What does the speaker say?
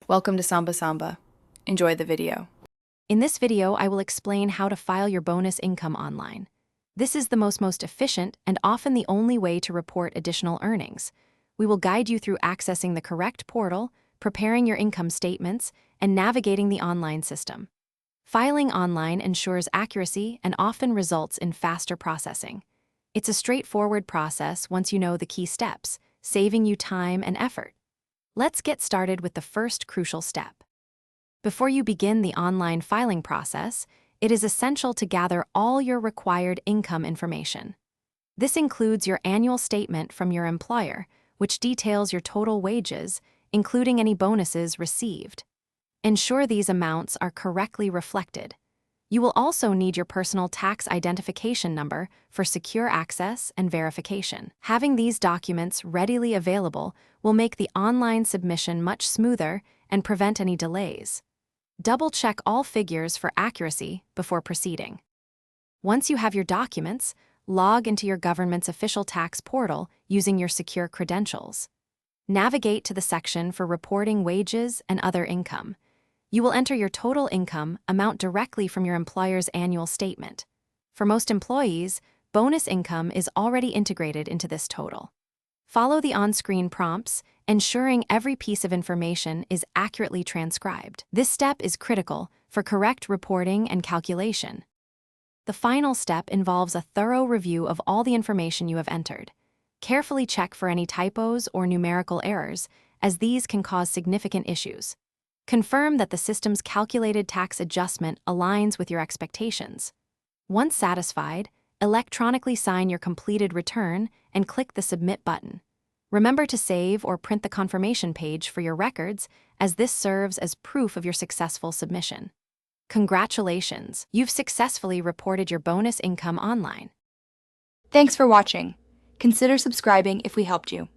Welcome to Samba Samba. Enjoy the video. In this video, I will explain how to file your bonus income online. This is the most efficient and often the only way to report additional earnings. We will guide you through accessing the correct portal, preparing your income statements, and navigating the online system. Filing online ensures accuracy and often results in faster processing. It's a straightforward process once you know the key steps, saving you time and effort. Let's get started with the first crucial step. Before you begin the online filing process, it is essential to gather all your required income information. This includes your annual statement from your employer, which details your total wages, including any bonuses received. Ensure these amounts are correctly reflected. You will also need your personal tax identification number for secure access and verification. Having these documents readily available will make the online submission much smoother and prevent any delays. Double-check all figures for accuracy before proceeding. Once you have your documents, log into your government's official tax portal using your secure credentials. Navigate to the section for reporting wages and other income. You will enter your total income amount directly from your employer's annual statement. For most employees, bonus income is already integrated into this total. Follow the on-screen prompts, ensuring every piece of information is accurately transcribed. This step is critical for correct reporting and calculation. The final step involves a thorough review of all the information you have entered. Carefully check for any typos or numerical errors, as these can cause significant issues. Confirm that the system's calculated tax adjustment aligns with your expectations. Once satisfied, electronically sign your completed return and click the Submit button. Remember to save or print the confirmation page for your records, as this serves as proof of your successful submission. Congratulations! You've successfully reported your bonus income online. Thanks for watching. Consider subscribing if we helped you.